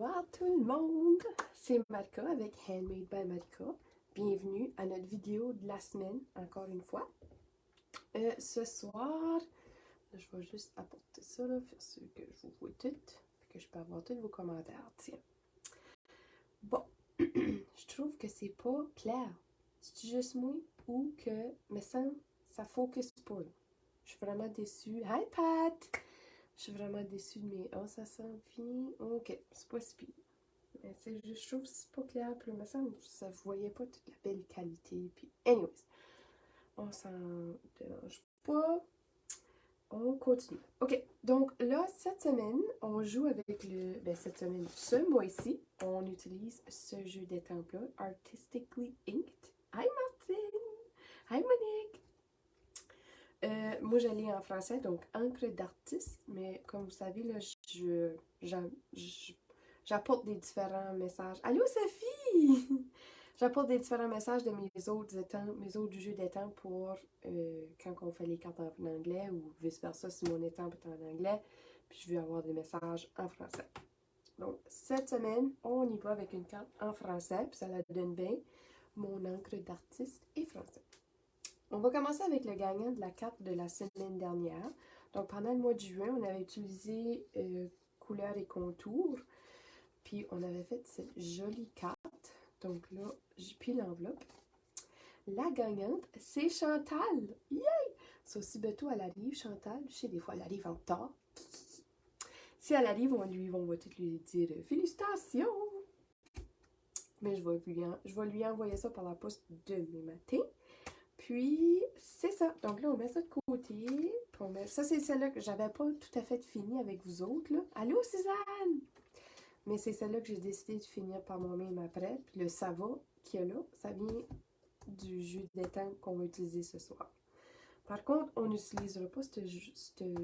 Bonsoir tout le monde, c'est Marika avec Handmade by Marika. Bienvenue à notre vidéo de la semaine, encore une fois. Ce soir, je vais juste apporter ça, là, faire sûr que je vous vois toutes, que je peux avoir tous vos commentaires. Tiens. Bon, je trouve que c'est pas clair. C'est juste moi ou que, me semble, ça focus pas. Je suis vraiment déçue. Hi Pat! Je suis vraiment déçue de mes... Oh, ça s'en vient. Ok, c'est pas si pire. Mais c'est juste, je trouve que c'est pas clair. Puis, il me semble que ça ne voyait pas toute la belle qualité. Puis, anyways, on s'en dérange pas. On continue. Ok, donc là, cette semaine, on joue avec le... Ben, cette semaine, ce mois-ci, on utilise ce jeu d'étampes-là, Artistically Inked. Hi Martine! Hi Monique! Moi, j'allais en français, donc encre d'artiste, mais comme vous savez, là, j'apporte des différents messages. Allô, Sophie! J'apporte des différents messages de mes autres étampes, mes autres jeux d'étampes pour quand on fait les cartes en anglais ou vice-versa si mon étampe est en anglais, puis je veux avoir des messages en français. Donc, cette semaine, on y va avec une carte en français, puis ça la donne bien. Mon encre d'artiste est français. On va commencer avec le gagnant de la carte de la semaine dernière. Donc, pendant le mois de juin, on avait utilisé couleurs et contours. Puis, on avait fait cette jolie carte. Donc là, j'ai pris l'enveloppe. La gagnante, c'est Chantal. Yay! Ça aussi, bientôt, elle arrive, Chantal. Je sais, des fois, elle arrive en retard. Si elle arrive, on va tout lui dire félicitations! Mais je vais lui envoyer ça par la poste demain matin. Puis, c'est ça. Donc là, on met ça de côté. Ça, c'est celle-là que j'avais pas tout à fait fini avec vous autres. Là. Allô, Suzanne! Mais c'est celle-là que j'ai décidé de finir par moi-même après. Puis le ça va qu'il y a là, ça vient du jus d'étampes qu'on va utiliser ce soir. Par contre, on n'utilisera pas ce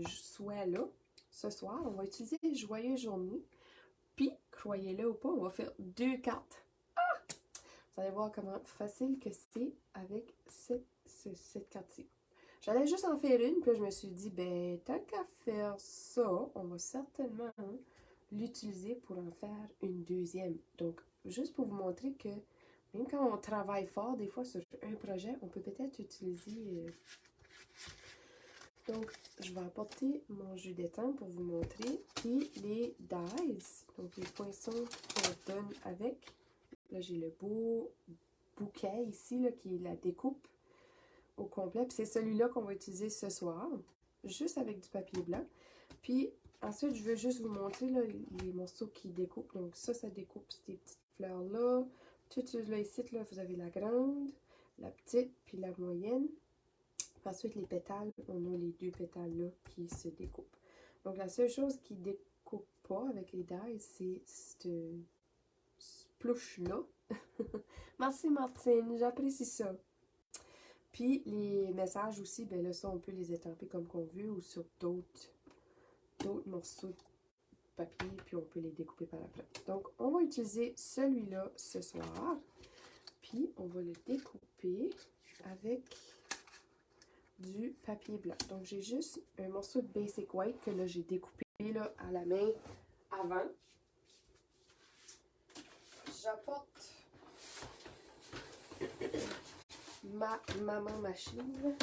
souhait-là ce soir. On va utiliser Joyeuse Journée. Puis, croyez-le ou pas, on va faire 2 cartes. Vous allez voir comment facile que c'est avec cette carte-ci. J'allais juste en faire une, puis là, je me suis dit, ben, tant qu'à faire ça, on va certainement l'utiliser pour en faire une deuxième. Donc, juste pour vous montrer que même quand on travaille fort, des fois, sur un projet, on peut peut-être utiliser... Donc, je vais apporter mon jus d'étampes pour vous montrer. Puis, les dies, donc les poinçons qu'on donne avec... Là, j'ai le beau bouquet ici, là, qui est la découpe au complet. Puis c'est celui-là qu'on va utiliser ce soir, juste avec du papier blanc. Puis ensuite, je veux juste vous montrer là, les morceaux qui découpent. Donc ça découpe ces petites fleurs-là. Tout là, ici, là, vous avez la grande, la petite, puis la moyenne. Puis ensuite, les pétales, on a les 2 pétales-là qui se découpent. Donc la seule chose qui ne découpe pas avec les dies, c'est cette plouche-là. Merci Martine, j'apprécie ça. Puis les messages aussi, ben là, ça, on peut les étamper comme qu'on veut ou sur d'autres morceaux de papier, puis on peut les découper par après. Donc, on va utiliser celui-là ce soir. Puis, on va le découper avec du papier blanc. Donc, j'ai juste un morceau de Basic White que là, j'ai découpé là, à la main avant. J'apporte ma maman machine.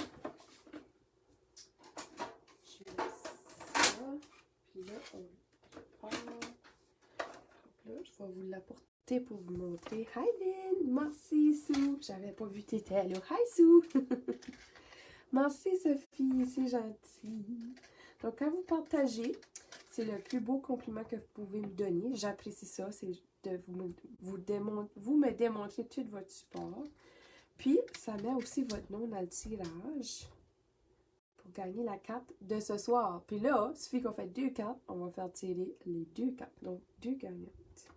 Je mets ça. Puis là, on part. Donc là, je vais vous l'apporter pour vous montrer. Hi Lynn! Merci Sue! J'avais pas vu t'étais là. Hi Sue! Merci Sophie, c'est gentil. Donc quand vous partagez, c'est le plus beau compliment que vous pouvez me donner. J'apprécie ça, c'est de vous me démontrer tout votre support. Puis, ça met aussi votre nom dans le tirage pour gagner la carte de ce soir. Puis là, il suffit qu'on fait 2 cartes, on va faire tirer les 2 cartes. Donc, 2 gagnantes.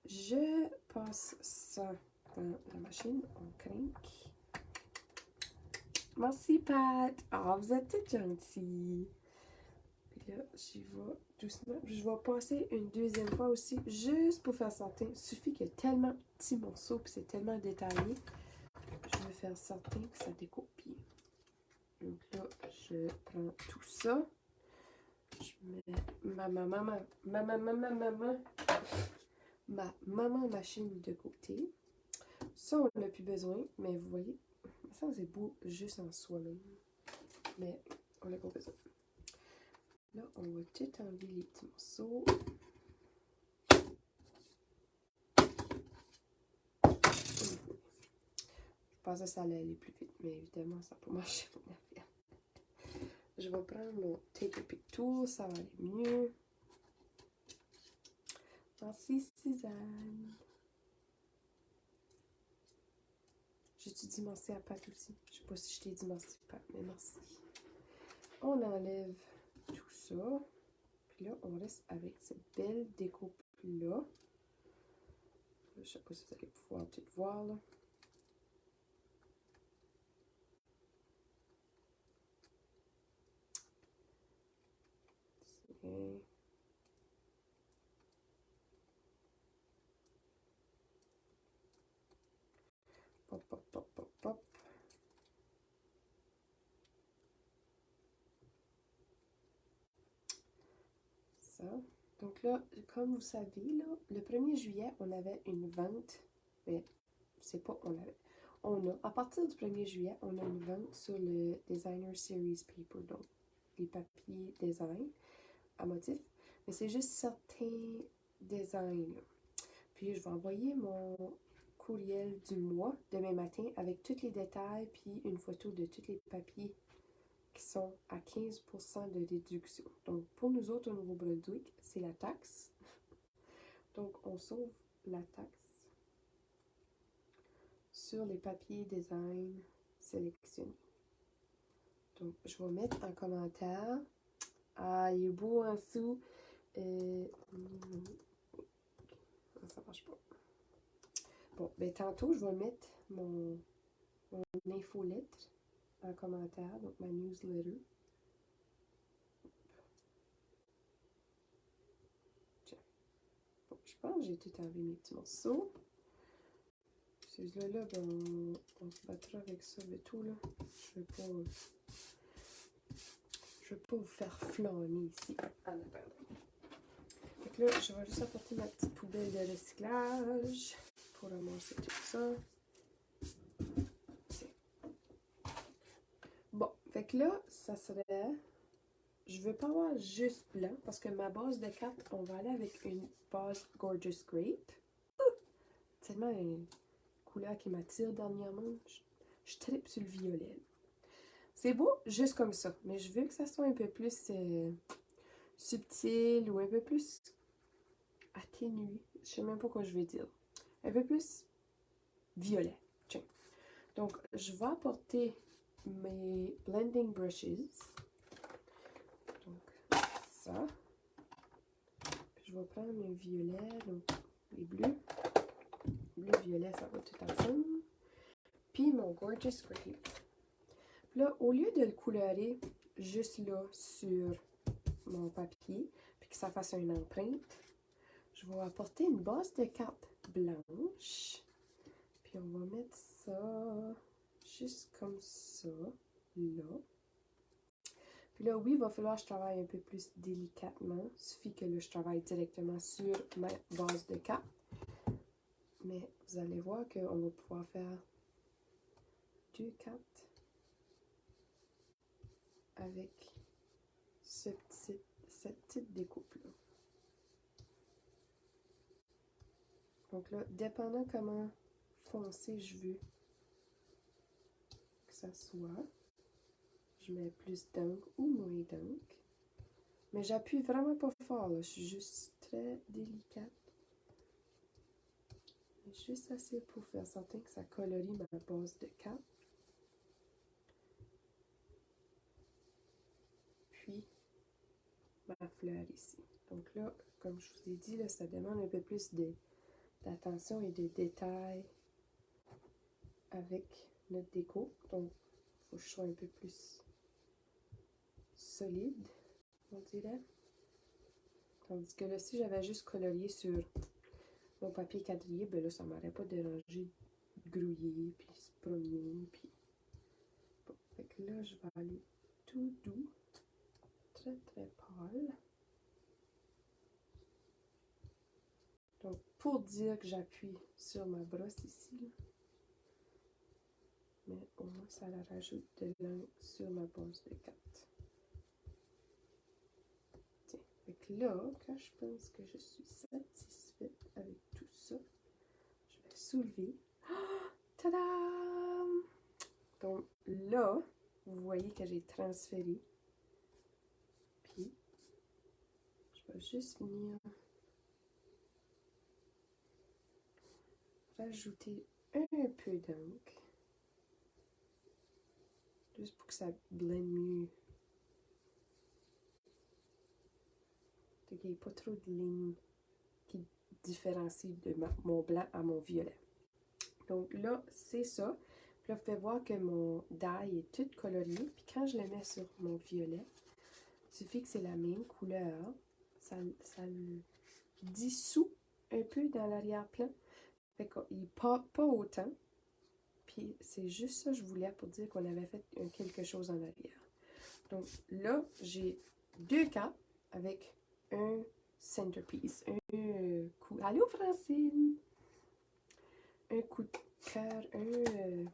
Je passe ça dans la machine. On crinque. Merci, Pat. Ah, vous êtes toutes gentilles. Puis là, j'y vais doucement. Je vais passer une deuxième fois aussi, juste pour faire certain. Il suffit qu'il y ait tellement de petits morceaux, puis c'est tellement détaillé. Je vais faire certain que ça découpe bien. Donc là, je prends tout ça. Je mets ma maman machine de côté. Ça, on n'a plus besoin, mais vous voyez, ça c'est beau juste en soi-même. Mais on n'a pas besoin. Là, on va tout enlever les petits morceaux. Je pensais que ça allait aller plus vite, mais évidemment, ça n'a pas marché mon affaire. Je vais prendre mon Take a Pick Tool, ça va aller mieux. Merci, Suzanne. J'ai-tu dit merci à Pat aussi? Je sais pas si je t'ai dit merci, Pat, mais merci. On enlève tout ça. Puis là, on reste avec cette belle découpe-là. Je sais pas si vous allez pouvoir tout voir, là. C'est... Pop, pop, pop, pop, pop. Ça. Donc là, comme vous savez, là, le 1er juillet, on avait une vente. Mais c'est pas on avait. On a, à partir du 1er juillet, on a une vente sur le Designer Series Paper, donc les papiers design à motif. Mais c'est juste certains designs. Puis je vais envoyer mon courriel du mois demain matin avec tous les détails puis une photo de tous les papiers qui sont à 15% de déduction. Donc pour nous autres au Nouveau-Brunswick, c'est la taxe. Donc on sauve la taxe sur les papiers design sélectionnés. Donc je vais mettre en commentaire. Ah, il est beau en dessous. Ça marche pas. Bon, ben tantôt, je vais mettre mon infolettre en commentaire, donc ma newsletter. Tiens. Bon, je pense que j'ai tout enlevé mes petits morceaux. Celui-là, ben, on se battra avec ça, mais tout, là. Je veux pas vous faire flâner ici en attendant. Fait que là, je vais juste apporter ma petite poubelle de recyclage pour ramasser tout ça. Tiens. Bon, fait que là, ça serait... Je veux pas avoir juste blanc parce que ma base de cartes, on va aller avec une base Gorgeous Grape. C'est tellement une couleur qui m'attire dernièrement. Je tripe sur le violet. C'est beau juste comme ça, mais je veux que ça soit un peu plus subtil ou un peu plus atténué. Je sais même pas quoi je vais dire. Un peu plus violet. Tiens. Donc, je vais apporter mes blending brushes. Donc, ça. Je vais prendre mes violets, donc les bleus. Bleu, violet, ça va tout ensemble. Puis mon Gorgeous Grape. Là, au lieu de le colorer juste là sur mon papier, puis que ça fasse une empreinte, je vais apporter une base de cartes blanche. Puis on va mettre ça juste comme ça, là. Puis là, oui, il va falloir que je travaille un peu plus délicatement. Il suffit que là, je travaille directement sur ma base de cartes. Mais vous allez voir qu'on va pouvoir faire 2 cartes avec cette petite découpe-là. Donc là, dépendant comment foncé je veux que ça soit, je mets plus d'encre ou moins d'encre. Mais j'appuie vraiment pas fort, là. Je suis juste très délicate. Juste assez pour faire certain que ça colorie ma base de cartes. Puis, ma fleur ici. Donc là, comme je vous ai dit, là, ça demande un peu plus d'attention et de détails avec notre déco. Donc, il faut que je sois un peu plus solide, on dirait. Tandis que là, si j'avais juste colorié sur mon papier quadrillé, ben là, ça m'aurait pas dérangé de grouiller, puis se promener, puis... Bon, fait que là, je vais aller tout doux, très très très pâle. Donc, pour dire que j'appuie sur ma brosse ici, là. Mais au moins, ça la rajoute de l'encre sur ma base de 4. Tiens, fait que là, quand je pense que je suis satisfaite avec tout ça, je vais soulever. Oh, tadam! Donc là, vous voyez que j'ai transféré. Puis, je vais juste venir rajouter un peu d'encre. Juste pour que ça blende mieux. Donc, il n'y a pas trop de lignes qui différencient de mon blanc à mon violet. Donc là, c'est ça. Puis là, vous pouvez voir que mon die est tout colorié. Puis quand je le mets sur mon violet, il suffit que c'est la même couleur. Ça le dissout un peu dans l'arrière-plan. Fait qu'il n'est pas autant. Puis c'est juste ça que je voulais pour dire qu'on avait fait quelque chose en arrière. Donc là, j'ai 2 cartes avec un centerpiece. Un coup. Allô, Francine! Un coup de cœur, un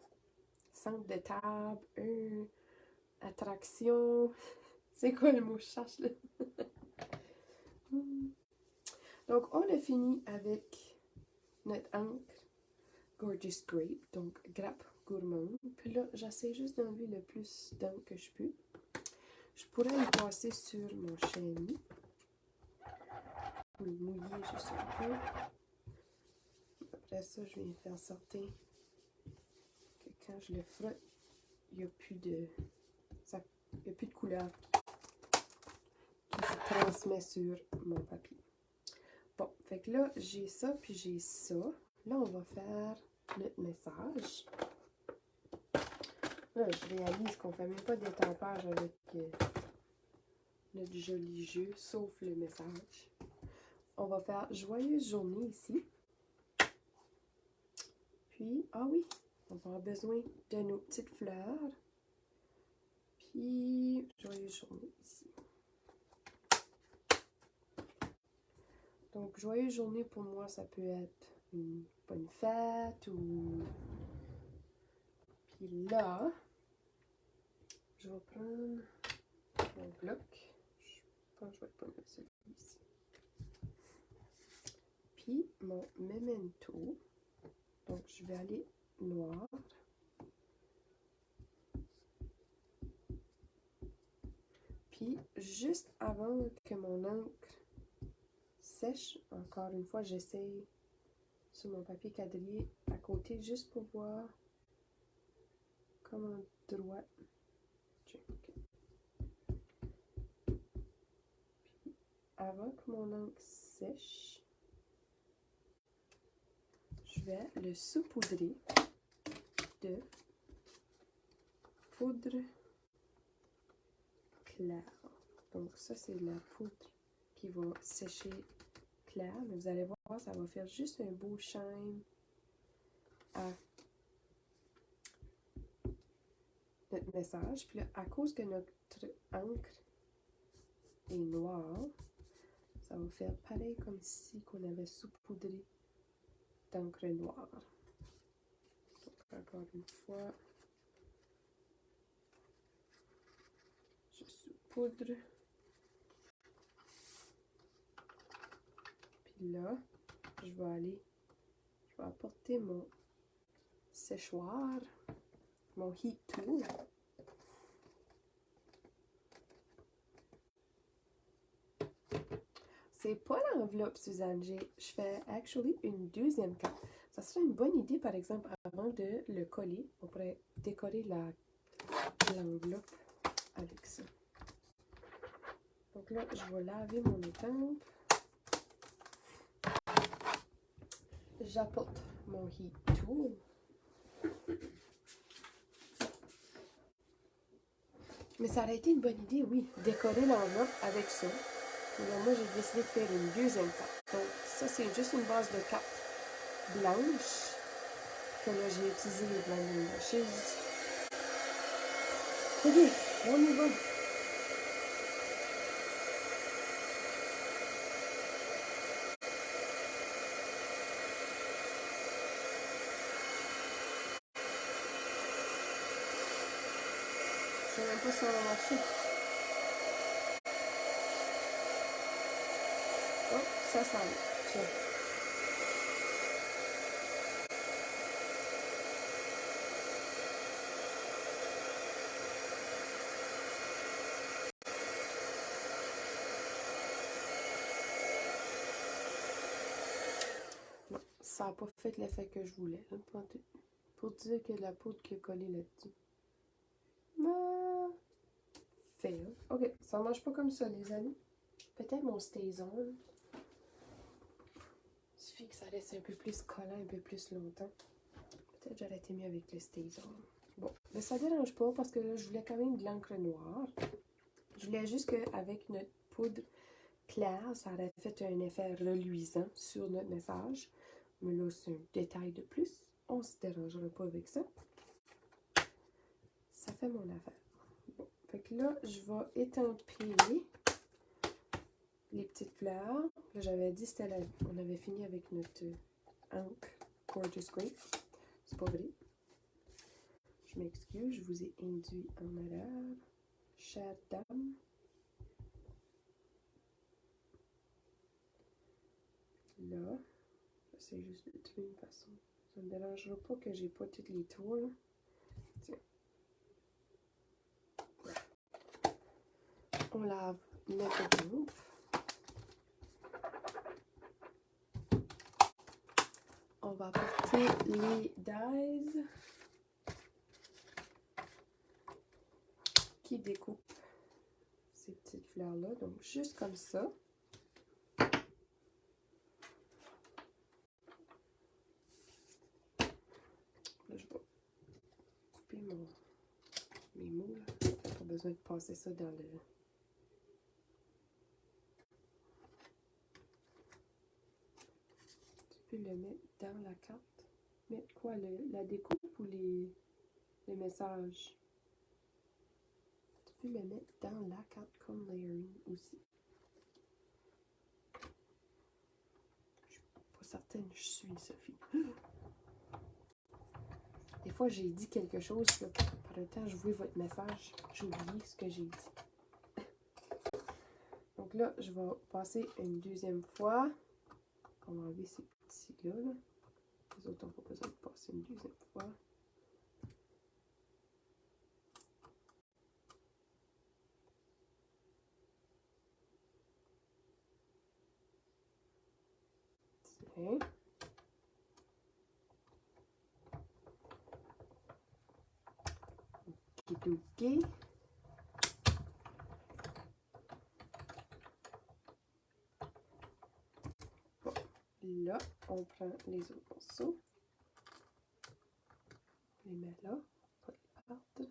centre de table, une attraction. C'est quoi le mot que je cherche là? Donc, on a fini avec notre encre Gorgeous Grape, donc grappe gourmande. Puis là, j'essaie juste d'enlever le plus d'encre que je peux. Je pourrais le passer sur mon chenille. Le mouiller juste un peu. Après ça, je vais faire sortir que quand je le frotte, il n'y a plus de couleur qui se transmet sur mon papier. Bon, fait que là, j'ai ça, puis j'ai ça. Là, on va faire notre message. Là, je réalise qu'on ne fait même pas d'étampage avec notre joli jeu, sauf le message. On va faire joyeuse journée ici. Puis, ah oui, on va avoir besoin de nos petites fleurs. Puis, joyeuse journée ici. Donc, joyeuse journée pour moi, ça peut être une bonne fête ou... Puis là, je vais prendre mon bloc. Je pense que je vais prendre celui-ci. Puis mon memento. Donc, je vais aller noir. Puis, juste avant que mon encre sèche, encore une fois, j'essaye sur mon papier quadrillé à côté, juste pour voir comment droit. Puis, avant que mon encre sèche, je vais le saupoudrer de poudre claire. Donc ça, c'est la poudre qui va sécher clair. Mais vous allez voir, ça va faire juste un beau shine à notre message. Puis là, à cause que notre encre est noire, ça va faire pareil comme si qu'on avait saupoudré d'encre noire. Donc encore une fois, je saupoudre. Puis là, je vais apporter mon séchoir, mon heat tool. C'est pas l'enveloppe, Suzanne. Je fais actually une deuxième carte. Ça serait une bonne idée, par exemple, avant de le coller, on pourrait décorer l'enveloppe avec ça. Donc là, je vais laver mon étampe. J'apporte mon heat tool. Mais ça aurait été une bonne idée, oui, décorer l'enveloppe avec ça. Et là, moi, j'ai décidé de faire une deuxième carte. Donc, ça, c'est juste une base de carte blanche que là, j'ai utilisé les blending brushes. Ok, on y va. sais même pas si ça va marcher. Oh, ça va. Tiens. Non, ça n'a pas fait l'effet que je voulais. Hein, pour dire que la poudre qui a collé là-dessus. Ah, fail. Ok, ça marche pas comme ça, les amis. Peut-être mon Stay-On. Il suffit que ça laisse un peu plus collant, un peu plus longtemps. Peut-être j'aurais été mieux avec le Stay-On. Bon, mais ça dérange pas parce que là, je voulais quand même de l'encre noire. Je voulais juste qu'avec notre poudre claire, ça aurait fait un effet reluisant sur notre message. Mais là, c'est un détail de plus. On se dérangera pas avec ça. Ça fait mon affaire. Bon, fait que là, je vais étamper les petites fleurs. Là, j'avais dit que on avait fini avec notre encre Gorgeous Grape. C'est pas vrai. Je m'excuse, je vous ai induit en erreur. Chère dame. Là, j'essaie juste de trouver une façon. Ça ne me dérangera pas que j'ai pas toutes les tours. Là. Tiens. On lave notre groupe. On va apporter les dies qui découpent ces petites fleurs-là. Donc, juste comme ça. Là, je vais couper mes moules. Pas besoin de passer ça dans le... Tu peux le mettre dans la carte. Mettre quoi? La découpe ou les messages? Tu peux le mettre dans la carte comme layering aussi. Je suis pas certaine que je suis, Sophie. Des fois, j'ai dit quelque chose, là, par le temps, je vois votre message, j'ai oublié ce que j'ai dit. Donc là, je vais passer une deuxième fois. On va enlever ces petits-là. Là. Les autres n'ont pas besoin de passer une deuxième fois. Tiens. Okidoki. Bon, là, on prend les autres morceaux. On les met là. Pas les partent.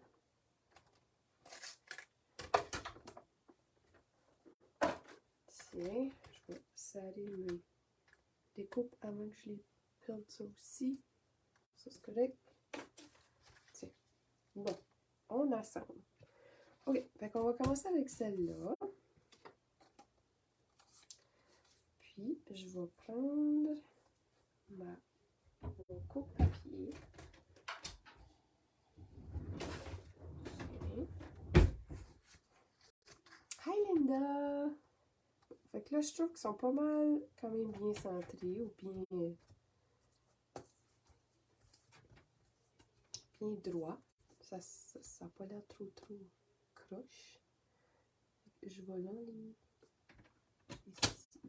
Tiens, je vais saler mes découpes avant que je les perde ça aussi. Ça, c'est correct. Tiens. Bon, on assemble. Ok, fait qu'on va commencer avec celle-là. Puis, je vais prendre mon coupe-papier. Hi Linda! Fait que là, je trouve qu'ils sont pas mal quand même bien centrés ou bien droits. Ça n'a pas l'air trop croche. Je vais l'enlever ici.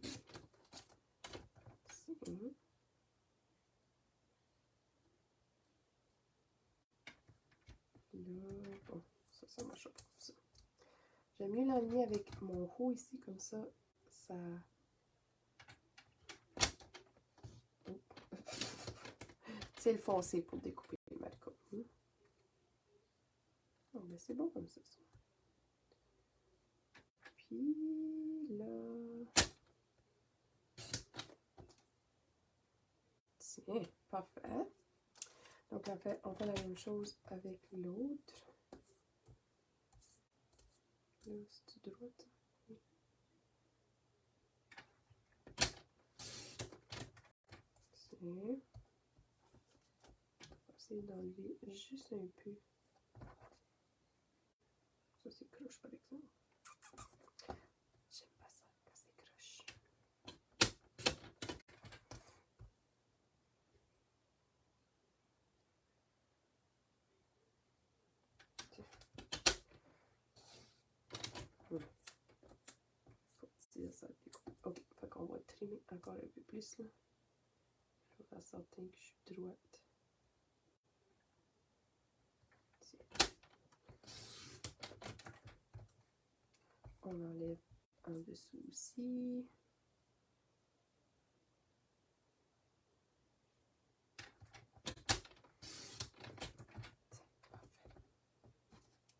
Là, bon, ça marche pas comme ça. J'aime mieux l'enlever avec mon haut ici, comme ça, c'est le foncé pour découper les malcoms. Bon, ben c'est bon comme ça. Puis là... Tiens, parfait. Donc on fait la même chose avec l'autre. Là, c'est droite. Tiens. Essayer d'enlever juste un peu c'est croche, par exemple. J'aime pas ça quand c'est croche. Faut tirer ça. Ok, fait qu'on va trimer encore un peu plus là. Je vais faire certain que je suis droite. On enlève en dessous aussi.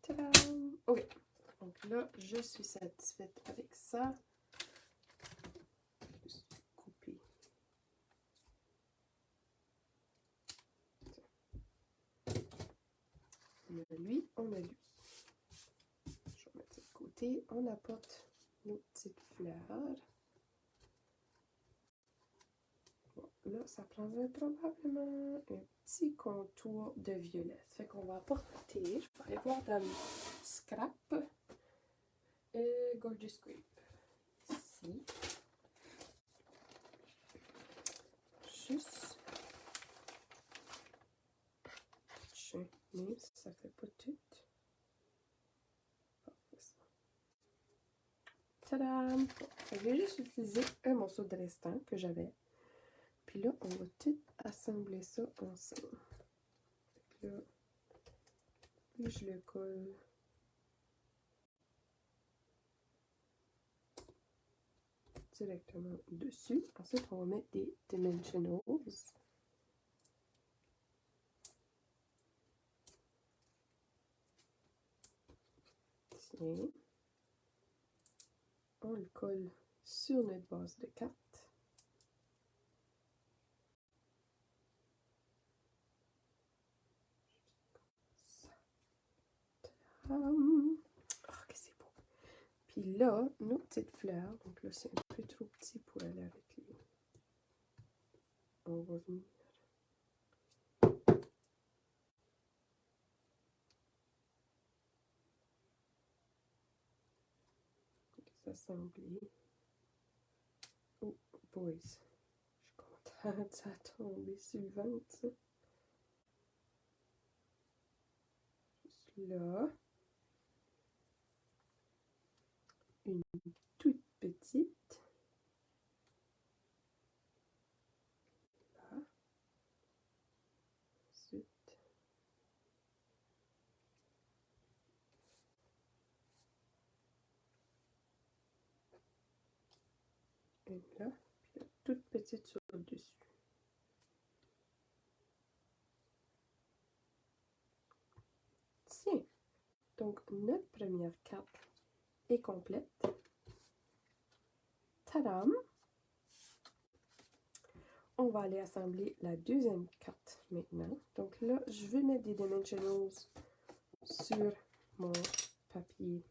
Tadam! Ok. Donc là, je suis satisfaite avec ça. Juste couper. On a lui, on a lui. Je vais mettre ça de côté. On apporte nos petites fleurs. Bon, là, ça prendrait probablement un petit contour de violet. Ça fait qu'on va apporter, je vais aller voir dans le scrap, Gorgeous Grape. Ici. Juste. Mais ça fait pas tout. Tadam! J'ai juste utilisé un morceau de restant que j'avais. Puis là, on va tout assembler ça ensemble. Là, puis je le colle directement dessus. Ensuite, on va mettre des dimensionals. Tiens. On le colle sur notre base de carte. Oh, que c'est beau. Puis là, nos petites fleurs. Donc là, c'est un peu trop petit pour aller avec lui. On va venir s'assembler. Oh, boys. Je suis contente, ça a tombé sur le ventre, ça. Juste là. Une toute petite. Là. Ensuite. Une là. Puis là, toute petite sur le dessus. Tiens. Donc, notre première carte est complète. Tadam! On va aller assembler la deuxième carte maintenant. Donc là, je vais mettre des dimensionals sur mon papier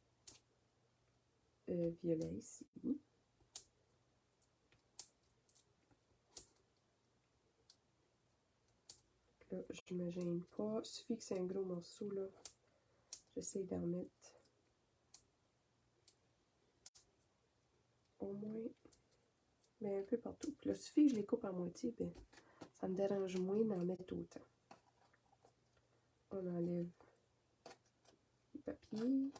violet ici. Là, je ne me gêne pas. Il suffit que c'est un gros morceau, là. J'essaie d'en mettre au moins, mais un peu partout. Puis là, il suffit que je les coupe à moitié, ben, ça me dérange moins d'en mettre autant. On enlève le papier.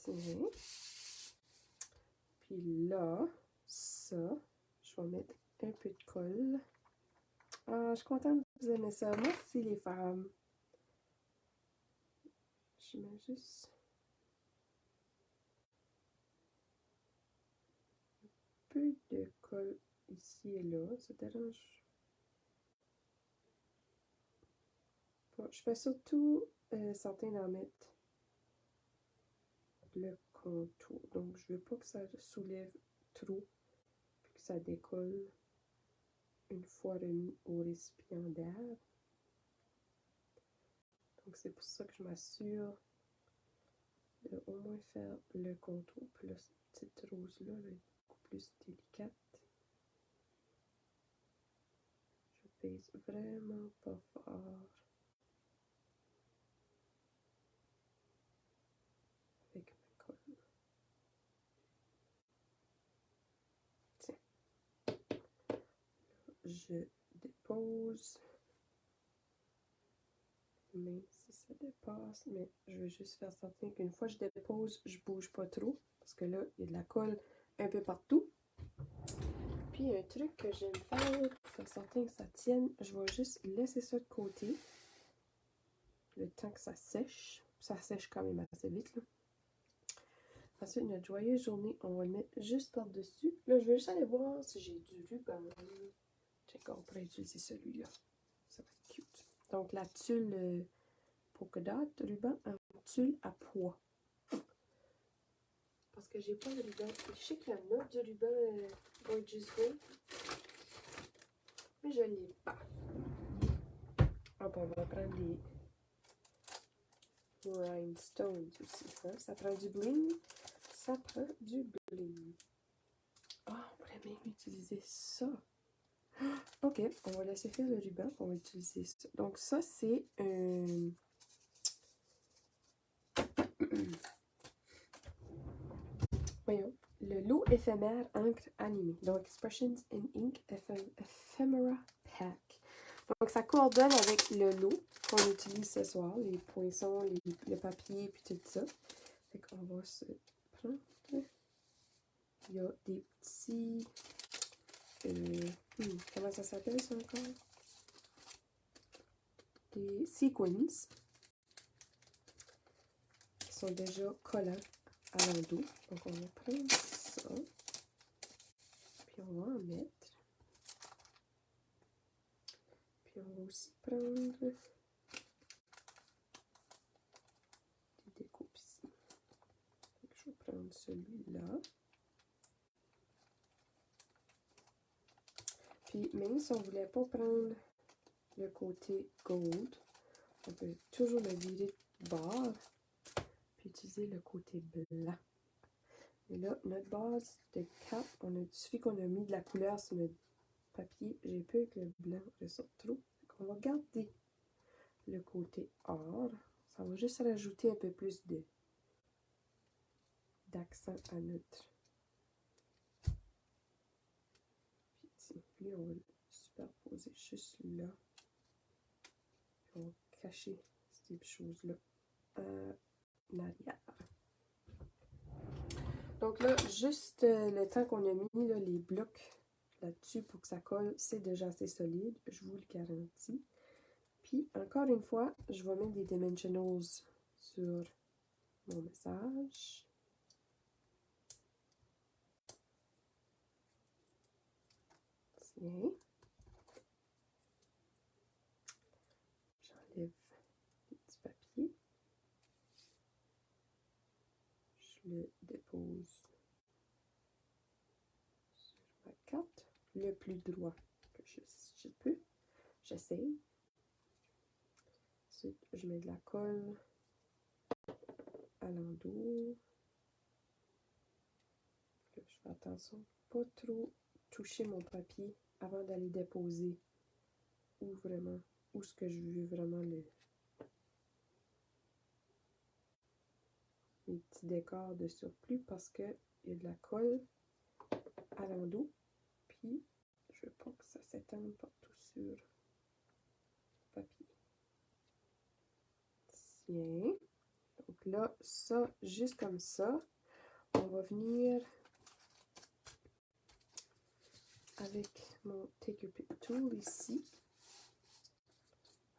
Tiens. Puis là, ça, je vais mettre un peu de colle. Ah, je suis contente que vous aimez ça. Merci les femmes. Je mets juste un peu de colle ici et là. Ça dérange pas. Je fais surtout certain d'en mettre le contour. Donc, je veux pas que ça soulève trop puis que ça décolle une fois remis au récipiendaire. Donc c'est pour ça que je m'assure de au moins faire le contour. Puis là, cette petite rose-là là, est beaucoup plus délicate. Je pèse vraiment pas fort. Avec ma colle. Tiens. Je dépose. Même si ça dépasse, mais je veux juste faire certain qu'une fois que je dépose, je bouge pas trop. Parce que là, il y a de la colle un peu partout. Puis un truc que j'aime faire pour faire certain que ça tienne, je vais juste laisser ça de côté. Le temps que ça sèche. Ça sèche quand même assez vite, là. Ensuite, notre joyeuse journée, on va le mettre juste par-dessus. Là, je vais juste aller voir si j'ai du ruban. Check, on pourrait utiliser celui-là. Ça va être cute. Donc, la tulle polka dot ruban en tulle à pois. Parce que j'ai pas de ruban. Je sais qu'il y en a du ruban Gorgeous Gold. Mais je l'ai pas. Hop, on va prendre les rhinestones aussi. Hein? Ça prend du bling. Ça prend du bling. Ah, on pourrait même utiliser ça. Ok, on va laisser faire le ruban. On va utiliser ça. Donc ça, c'est un... Voyons. Le lot éphémère encre animée. Donc Expressions in Ink Ephemera Pack. Donc ça coordonne avec le lot qu'on utilise ce soir. Les poinçons, le papier, puis tout ça. Fait qu'on va se prendre... Il y a des petits... comment ça s'appelle ça encore? Des sequins qui sont déjà collants à l'endos. Donc on va prendre ça. Puis on va en mettre. Puis on va aussi prendre des découpes ici. Donc je vais prendre celui-là. Puis même si on ne voulait pas prendre le côté gold, on peut toujours le virer de bord, puis utiliser le côté blanc. Et là, notre base de 4, il suffit qu'on a mis de la couleur sur notre papier. J'ai peur que le blanc ressorte trop. On va garder le côté or. Ça va juste rajouter un peu plus d'accent à notre... Puis lui, on va le superposer juste là. Puis on va cacher ces choses-là en arrière. Donc là, juste le temps qu'on a mis là, les blocs là-dessus pour que ça colle, c'est déjà assez solide, je vous le garantis. Puis, encore une fois, je vais mettre des dimensionals sur mon message. Tiens. J'enlève les petits papiers. Je le dépose sur ma carte le plus droit que je peux. J'essaye. Ensuite, je mets de la colle à l'endos. Je fais attention, pas trop toucher mon papier avant d'aller déposer où ce que je veux vraiment les petits décors de surplus parce que il y a de la colle à l'endos. Puis, je veux pas que ça s'étende partout sur le papier. Tiens. Donc là, ça, juste comme ça, on va venir avec mon Take a Pic Tool ici,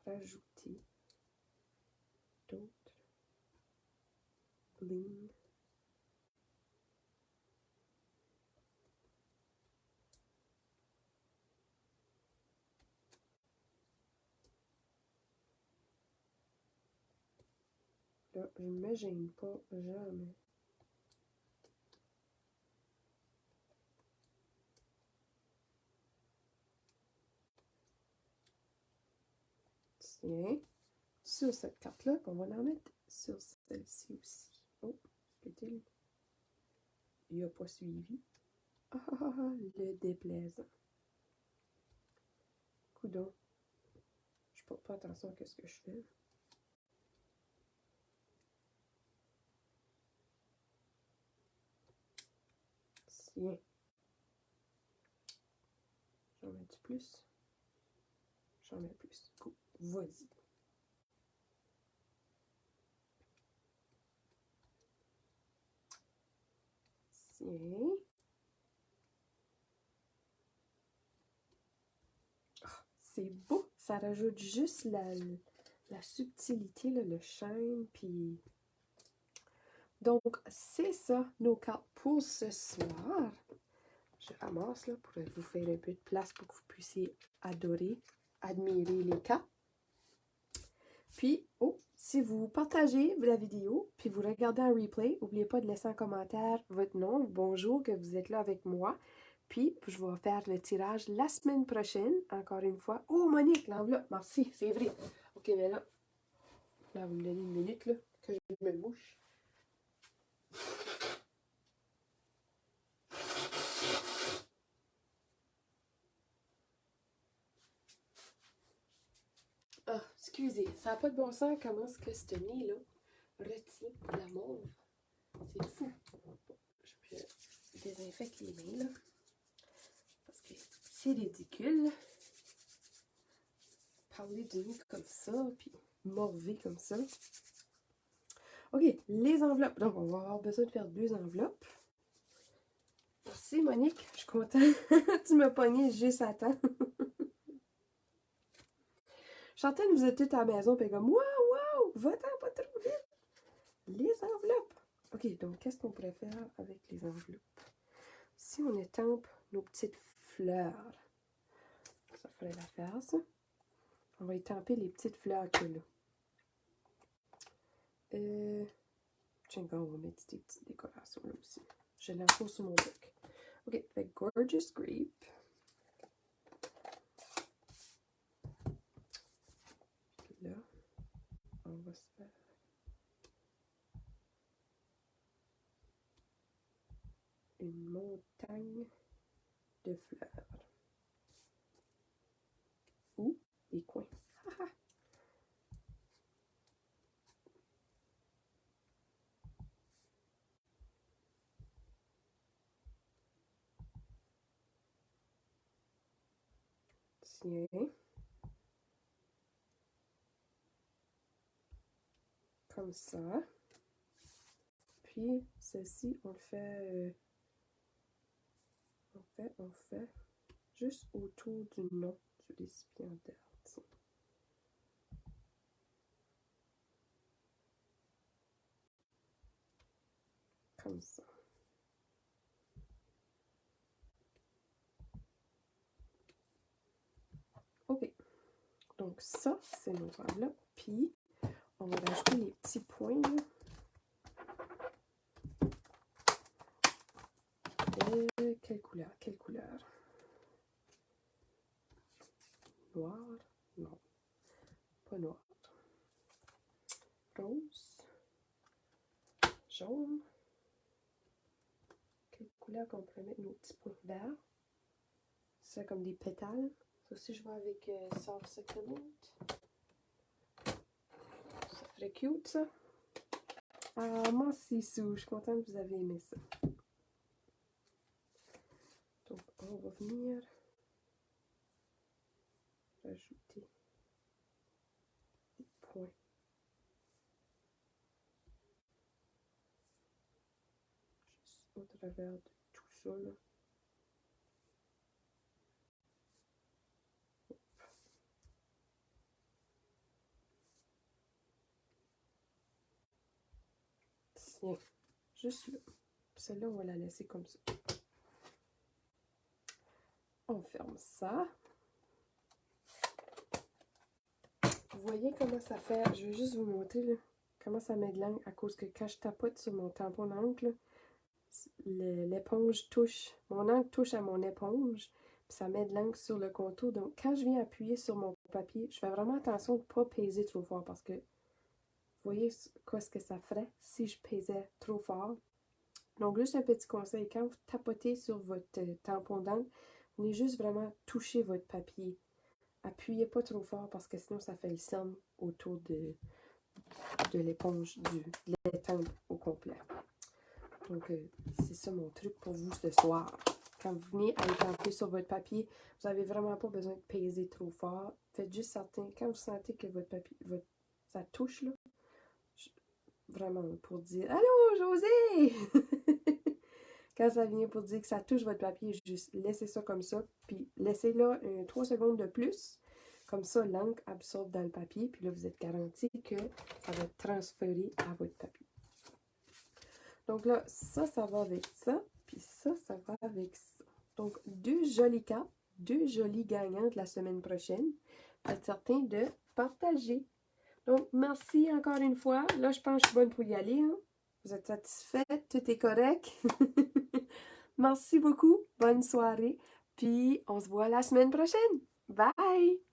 rajouter d'autres bling. Là, je ne me gêne pas jamais. Tiens. sur cette carte-là, on va en mettre sur celle-ci aussi. Oh, peut-il? Il n'a pas suivi. Le déplaisant. Coudon. Je porte pas attention à ce que je fais. Tiens. J'en mets du plus. J'en mets plus. Cool. Vas-y. Tiens. C'est beau. Ça rajoute juste la subtilité, là, le shine, puis... Donc, c'est ça, nos cartes pour ce soir. Je ramasse, là, pour vous faire un peu de place pour que vous puissiez admirer les cartes. Puis, si vous partagez la vidéo, puis vous regardez un replay, n'oubliez pas de laisser en commentaire votre nom, bonjour, que vous êtes là avec moi. Puis, je vais faire le tirage la semaine prochaine, encore une fois. Oh, Monique, l'enveloppe, merci, c'est vrai. OK, mais là, vous me donnez une minute, là, que je me bouche. Ah, excusez, ça n'a pas de bon sens comment est-ce que ce nez-là retient la mauve. C'est fou. Je désinfecte les mains, là. Parce que c'est ridicule. Parler du nez comme ça, puis morver comme ça. OK, les enveloppes. Donc, on va avoir besoin de faire 2 enveloppes. Merci, Monique. Je suis contente. Tu m'as pogné juste à temps. Chantal, vous êtes toutes à la maison, puis comme, waouh, va-t'en pas trop vite. Les enveloppes. OK, donc, qu'est-ce qu'on pourrait faire avec les enveloppes? Si on étampe nos petites fleurs, ça ferait l'affaire, ça. On va étamper les petites fleurs qu'il y a là. Tiens, on va mettre des petites décorations là aussi. Je l'info sur mon book. OK, fait Gorgeous Grape. Là, on va se faire une montagne de fleurs. Ou des coins. Tiens. Comme ça. Puis, ceci, on le fait... on fait juste autour du nom du récipiendaire. Comme ça. OK. Donc ça, c'est nos enveloppes. Puis, on va rajouter les petits points. Quelle couleur? Quelle couleur? Noir? Non. Pas noir. Rose? Jaune? Quelle couleur qu'on pourrait mettre nos petits points verts? C'est comme des pétales. Ça aussi, je vais avec Soft Succulent. Ça ferait cute, ça. Ah, merci, Sue. Je suis contente que vous avez aimé ça. Donc, on va venir rajouter des points. Juste au travers de tout ça, là. Tiens, juste là. Celle-là, on va la laisser comme ça. On ferme ça. Vous voyez comment ça fait? Je vais juste vous montrer là, comment ça met de l'angle à cause que quand je tapote sur mon tampon d'encre, l'éponge touche, mon encre touche à mon éponge. puis ça met de l'encre sur le contour. Donc, quand je viens appuyer sur mon papier, je fais vraiment attention de ne pas peser trop fort parce que, vous voyez quoi ce que ça ferait si je pesais trop fort. Donc, juste un petit conseil, quand vous tapotez sur votre tampon d'encre, venez juste vraiment toucher votre papier. Appuyez pas trop fort parce que sinon ça fait le cercle autour de l'éponge, de l'étampe au complet. Donc, c'est ça mon truc pour vous ce soir. Quand vous venez à étamper sur votre papier, vous n'avez vraiment pas besoin de peser trop fort. Faites juste certain, quand vous sentez que votre papier, ça touche, là, vraiment pour dire « Allô, José! » Quand ça vient pour dire que ça touche votre papier, juste laissez ça comme ça, puis laissez-là 3 secondes de plus. Comme ça, l'encre absorbe dans le papier, puis là, vous êtes garanti que ça va être transféré à votre papier. Donc là, ça va avec ça, puis ça va avec ça. Donc, 2 jolies cartes, 2 jolies gagnantes la semaine prochaine. Faites certain de partager. Donc, merci encore une fois. Là, je pense que je suis bonne pour y aller. Hein? Vous êtes satisfaite? Tout est correct? Merci beaucoup. Bonne soirée. Puis, on se voit la semaine prochaine. Bye!